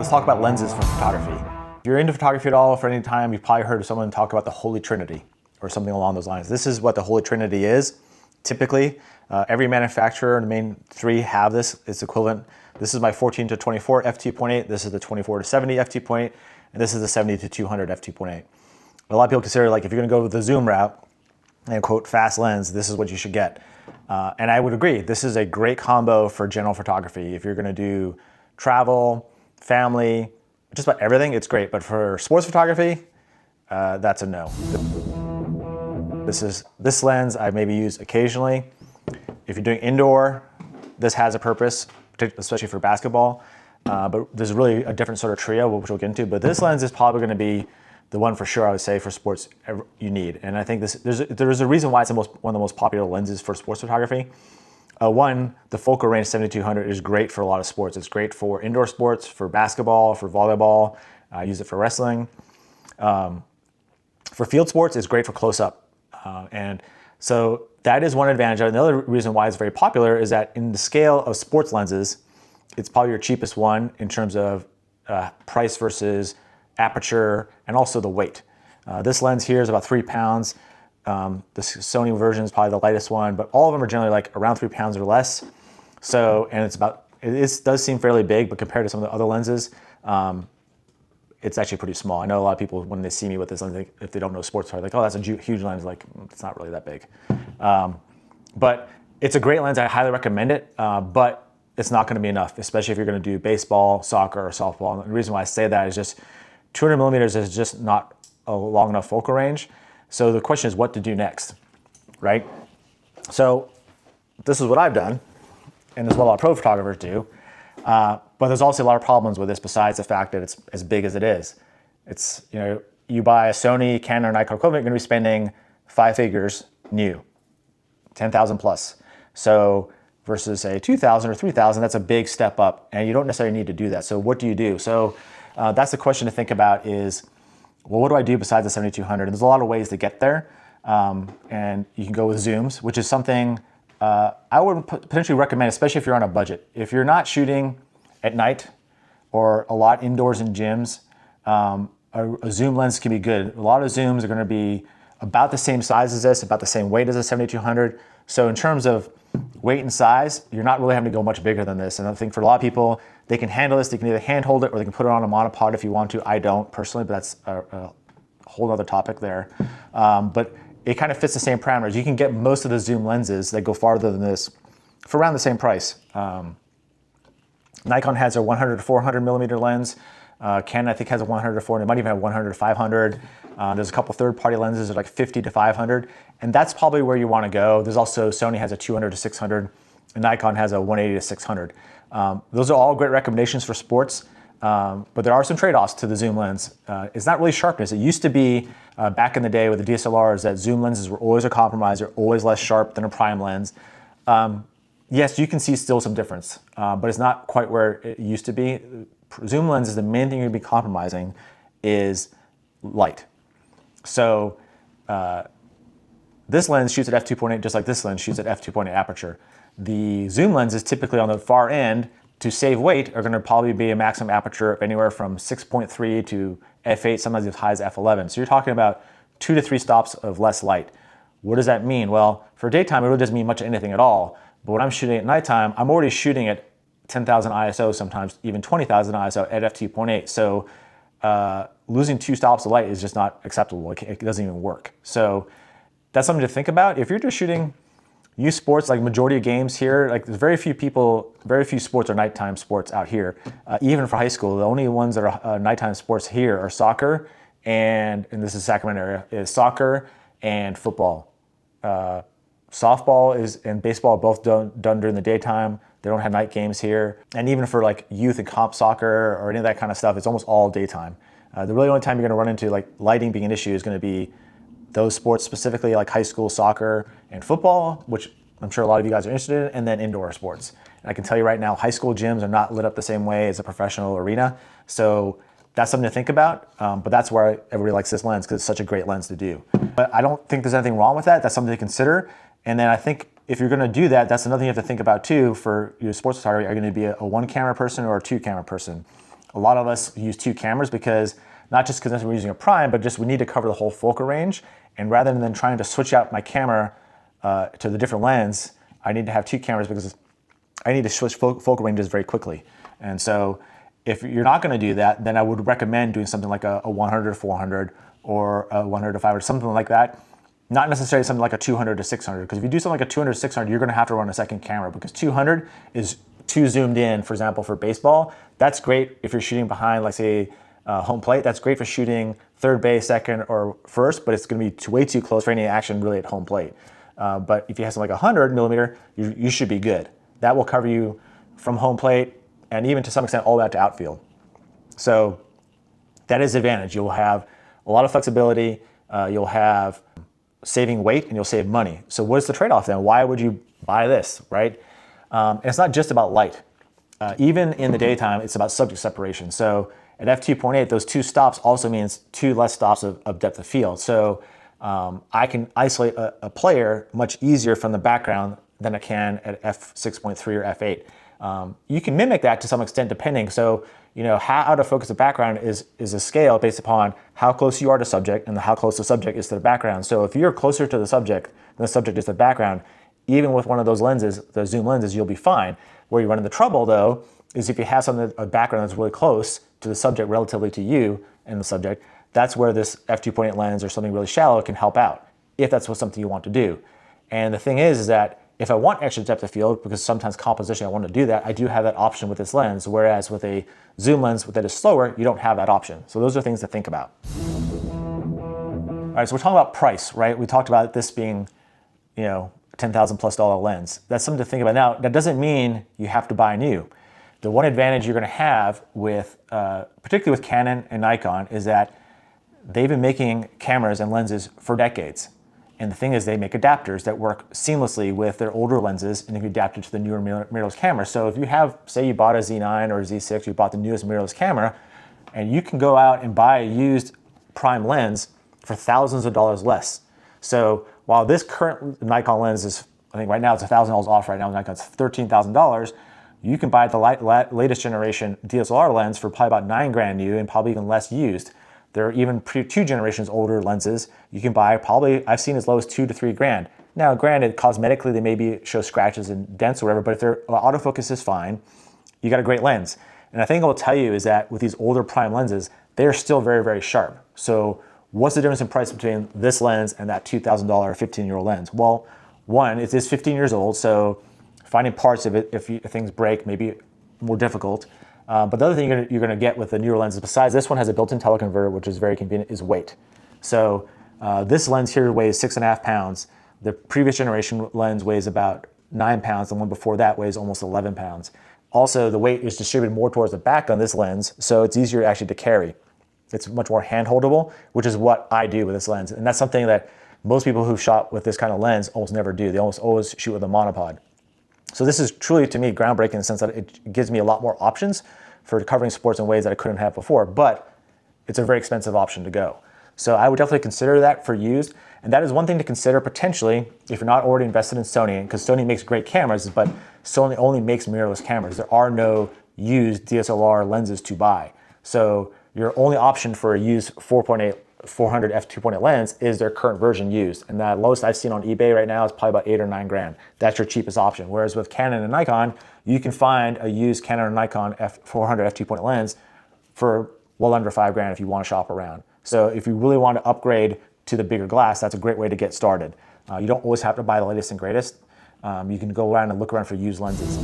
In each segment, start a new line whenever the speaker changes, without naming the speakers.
Let's talk about lenses for photography. If you're into photography at all for any time, you've probably heard someone talk about the Holy Trinity or something along those lines. This is what the Holy Trinity is. Typically, every manufacturer, the main three, have this. It's equivalent. This is my 14 to 24 f2.8. This is the 24 to 70 f2.8, and this is the 70 to 200 f2.8. A lot of people consider, like, if you're going to go with the zoom route and quote fast lens, this is what you should get. And I would agree. This is a great combo for general photography. If you're going to do travel, family, just about everything, it's great. But for sports photography, that's a no. This lens I maybe use occasionally. If you're doing indoor, this has a purpose, especially for basketball. But there's really a different sort of trio, which we'll get into. But this lens is probably going to be the one for sure, I would say, for sports you need. And I think there's a reason why it's one of the most popular lenses for sports photography. One, the focal range 7200 is great for a lot of sports. It's great for indoor sports, for basketball, for volleyball. I use it for wrestling. For field sports, it's great for close-up. And so that is one advantage. Another reason why it's very popular is that in the scale of sports lenses, it's probably your cheapest one in terms of price versus aperture and also the weight. This lens here is about 3 pounds. The Sony version is probably the lightest one, but all of them are generally like around 3 pounds or less. So, and it does seem fairly big, but compared to some of the other lenses, it's actually pretty small. I know a lot of people, when they see me with this lens, if they don't know sports, they're like, oh, that's a huge lens. Like, it's not really that big. But it's a great lens. I highly recommend it, but it's not going to be enough, especially if you're going to do baseball, soccer, or softball. And the reason why I say that is just 200 millimeters is just not a long enough focal range. So the question is what to do next, right? So this is what I've done, and this is what a lot of pro photographers do. But there's also a lot of problems with this besides the fact that it's as big as it is. It's, you buy a Sony, Canon, or Nikon equivalent, you're gonna be spending 5 figures new, 10,000 plus. So versus say 2,000 or 3,000, that's a big step up, and you don't necessarily need to do that. So what do you do? So that's the question to think about is, well, what do I do besides the 7200? There's a lot of ways to get there. And you can go with zooms, which is something I would potentially recommend, especially if you're on a budget. If you're not shooting at night or a lot indoors in gyms, a zoom lens can be good. A lot of zooms are going to be about the same size as this, about the same weight as a 7200. So in terms of weight and size, you're not really having to go much bigger than this. And I think for a lot of people, they can handle this. They can either handhold it or they can put it on a monopod if you want to. I don't personally, but that's a whole other topic there. But it kind of fits the same parameters. You can get most of the zoom lenses that go farther than this for around the same price. Nikon has a 100 to 400 millimeter lens. Canon, I think, has a 100 to 400. It might even have 100 to 500. There's a couple third-party lenses that are like 50 to 500, and that's probably where you want to go. There's also Sony has a 200 to 600, and Nikon has a 180 to 600. Those are all great recommendations for sports, but there are some trade-offs to the zoom lens. It's not really sharpness. It used to be back in the day with the DSLRs that zoom lenses were always a compromise. They're always less sharp than a prime lens. Yes, you can see still some difference, but it's not quite where it used to be. Zoom lenses, the main thing you're going to be compromising is light. So this lens shoots at f2.8 just like this lens shoots at f2.8 aperture. The zoom lenses typically on the far end, to save weight, are going to probably be a maximum aperture of anywhere from 6.3 to f8, sometimes as high as f11. So you're talking about 2 to 3 stops of less light. What does that mean? Well, for daytime, it really doesn't mean much of anything at all. But when I'm shooting at nighttime, I'm already shooting at 10,000 ISO, sometimes even 20,000 ISO at f2.8. So losing 2 stops of light is just not acceptable. It doesn't even work. So that's something to think about. If you're just shooting youth sports, like majority of games here, like there's very few sports are nighttime sports out here. Even for high school, the only ones that are nighttime sports here are soccer and this is Sacramento area, is soccer and football. Softball and baseball are both done during the daytime. They don't have night games here. And even for like youth and comp soccer or any of that kind of stuff, it's almost all daytime. The really only time you're gonna run into like lighting being an issue is gonna be those sports, specifically like high school soccer and football, which I'm sure a lot of you guys are interested in, and then indoor sports. And I can tell you right now, high school gyms are not lit up the same way as a professional arena. So that's something to think about, but that's why everybody likes this lens, because it's such a great lens to do. But I don't think there's anything wrong with that. That's something to consider. And then I think if you're gonna do that, that's another thing you have to think about too for your sports photography. Are you gonna be a 1 camera person or a 2 camera person? a lot of us use 2 cameras because not just because we're using a prime, but just we need to cover the whole focal range. And rather than trying to switch out my camera to the different lens, I need to have 2 cameras because I need to switch focal ranges very quickly. And so if you're not going to do that, then I would recommend doing something like a 100 to 400 or a 100 to 500, something like that. Not necessarily something like a 200 to 600, because if you do something like a 200 to 600, you're going to have to run a second camera because 200 is too zoomed in, for example, for baseball. That's great if you're shooting behind, like say, home plate. That's great for shooting third base, second, or first, but it's going to be way too close for any action really at home plate. But if you have something like 100 millimeter, you should be good. That will cover you from home plate and even to some extent all the way out to outfield. So that is the advantage. You'll have a lot of flexibility. You'll have saving weight and you'll save money. So what's the trade-off then? Why would you buy this, right? And it's not just about light. Even in the daytime, it's about subject separation. So at f2.8, those 2 stops also means 2 less stops of depth of field. So I can isolate a player much easier from the background than I can at f6.3 or f8. You can mimic that to some extent depending. So, how out of focus the background is a scale based upon how close you are to subject and how close the subject is to the background. So if you're closer to the subject than the subject is to the background, even with one of those lenses, the zoom lenses, you'll be fine. Where you run into trouble though, is if you have a background that's really close to the subject relatively to you and the subject, that's where this f2.8 lens or something really shallow can help out, if that's something you want to do. And the thing is that if I want extra depth of field, because sometimes composition I want to do that, I do have that option with this lens, whereas with a zoom lens that is slower, you don't have that option. So those are things to think about. All right, so we're talking about price, right? We talked about this being, $10,000+ lens. That's something to think about. Now, that doesn't mean you have to buy new. The one advantage you're going to have with, particularly with Canon and Nikon, is that they've been making cameras and lenses for decades. And the thing is, they make adapters that work seamlessly with their older lenses and you can adapt it to the newer mirrorless camera. So if you have, say you bought a Z9 or a Z6, you bought the newest mirrorless camera, and you can go out and buy a used prime lens for thousands of dollars less. So while this current Nikon lens is, I think right now it's $1,000 off right now, Nikon's $13,000, you can buy the latest generation DSLR lens for probably about $9,000 new and probably even less used. There are even 2 generations older lenses you can buy probably, I've seen as low as $2,000 to $3,000. Now, granted, cosmetically, they maybe show scratches and dents or whatever, but if their autofocus is fine, you got a great lens. And I think I will tell you is that with these older prime lenses, they're still very, very sharp. So what's the difference in price between this lens and that $2,000 15-year-old lens? Well, one, it is 15 years old, so finding parts of it, if things break, may be more difficult. But the other thing you're going to get with the newer lenses, besides this one has a built-in teleconverter, which is very convenient, is weight. So this lens here weighs 6.5 pounds. The previous generation lens weighs about 9 pounds. The one before that weighs almost 11 pounds. Also, the weight is distributed more towards the back on this lens, so it's easier actually to carry. It's much more hand-holdable, which is what I do with this lens. And that's something that most people who've shot with this kind of lens almost never do. They almost always shoot with a monopod. So this is truly, to me, groundbreaking in the sense that it gives me a lot more options for covering sports in ways that I couldn't have before, but it's a very expensive option to go. So I would definitely consider that for used, and that is one thing to consider potentially if you're not already invested in Sony, because Sony makes great cameras, but Sony only makes mirrorless cameras. There are no used DSLR lenses to buy. So your only option for a used 400 f2.8 lens is their current version used. And the lowest I've seen on eBay right now is probably about $8,000 or $9,000. That's your cheapest option. Whereas with Canon and Nikon, you can find a used Canon or Nikon 400 f2.8 lens for well under $5,000 if you want to shop around. So if you really want to upgrade to the bigger glass, that's a great way to get started. You don't always have to buy the latest and greatest. You can go around and look around for used lenses.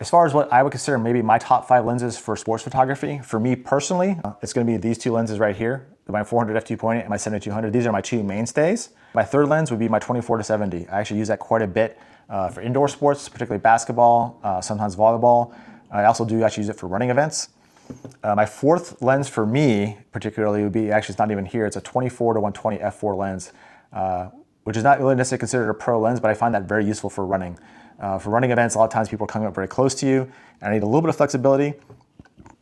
As far as what I would consider maybe my top 5 lenses for sports photography, for me personally, it's going to be these 2 lenses right here, my 400 f2.8 and my 7200. These are my 2 mainstays. My third lens would be my 24 to 70. I actually use that quite a bit for indoor sports, particularly basketball, sometimes volleyball. I also do actually use it for running events. My fourth lens for me particularly would be, actually it's not even here, it's a 24 to 120 f4 lens, which is not really necessarily considered a pro lens, but I find that very useful for running. For running events, a lot of times people are coming up very close to you, and I need a little bit of flexibility,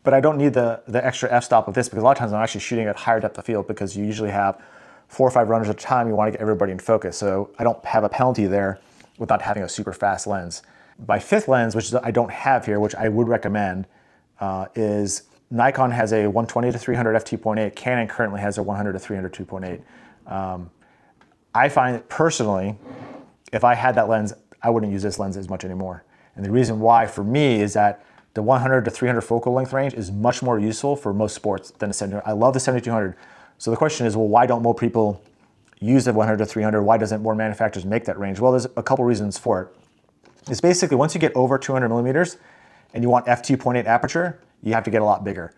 but I don't need the extra f-stop with this, because a lot of times I'm actually shooting at higher depth of field, because you usually have 4 or 5 runners at a time. You want to get everybody in focus, so I don't have a penalty there with not having a super fast lens. My fifth lens, which I don't have here, which I would recommend, is Nikon has a 120 to 300 f2.8. Canon currently has a 100 to 300 2.8. I find personally, if I had that lens, I wouldn't use this lens as much anymore. And the reason why for me is that the 100 to 300 focal length range is much more useful for most sports than the 7200. I love the 7200. So the question is, well, why don't more people use the 100 to 300? Why doesn't more manufacturers make that range? Well, there's a couple reasons for it. It's basically once you get over 200 millimeters and you want f2.8 aperture, you have to get a lot bigger.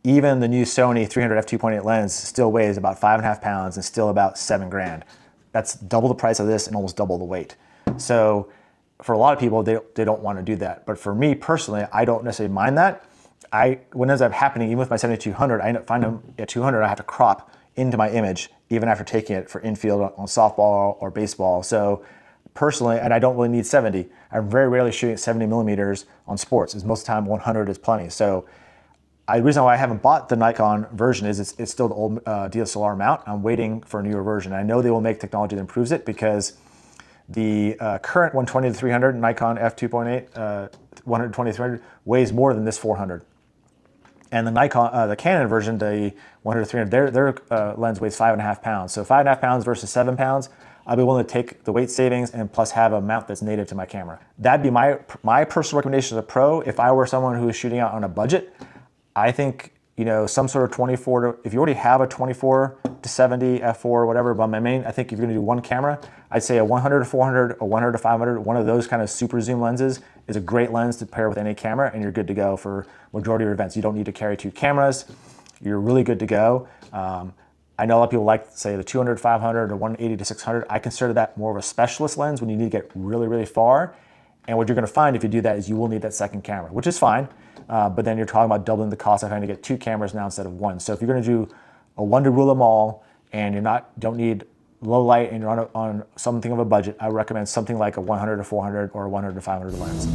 Even the new Sony 300 f2.8 lens still weighs about 5.5 pounds and still about $7,000. That's double the price of this and almost double the weight. So for a lot of people, they don't want to do that. But for me personally, I don't necessarily mind that. When ends up happening, even with my 7200, I end up finding at 200, I have to crop into my image, even after taking it for infield on softball or baseball. So personally, and I don't really need 70. I'm very rarely shooting at 70 millimeters on sports, as most of the time 100 is plenty. So the reason why I haven't bought the Nikon version is it's still the old DSLR mount. I'm waiting for a newer version. I know they will make technology that improves it because the current 120 to 300 Nikon f2.8 120 to 300 weighs more than this 400. And the Canon version, the 100 to 300, their lens weighs 5.5 pounds. So 5.5 pounds versus 7 pounds, I'll be willing to take the weight savings and plus have a mount that's native to my camera. That'd be my personal recommendation as a pro. If I were someone who is shooting out on a budget, I think, some sort of 24 if you already have a 24 to 70 f4 whatever, but my main, I think if you're gonna do one camera, I'd say a 100 to 400, a 100 to 500, one of those kind of super zoom lenses is a great lens to pair with any camera, and you're good to go for majority of your events. You don't need to carry two cameras. You're really good to go. I know a lot of people like, say, the 200, 500, or 180 to 600. I consider that more of a specialist lens when you need to get really, really far. And what you're gonna find if you do that is you will need that second camera, which is fine. But then you're talking about doubling the cost of having to get two cameras now instead of one. So if you're gonna do a one to rule them all and don't need low light and you're on something of a budget, I recommend something like a 100 to 400 or a 100 to 500 lens.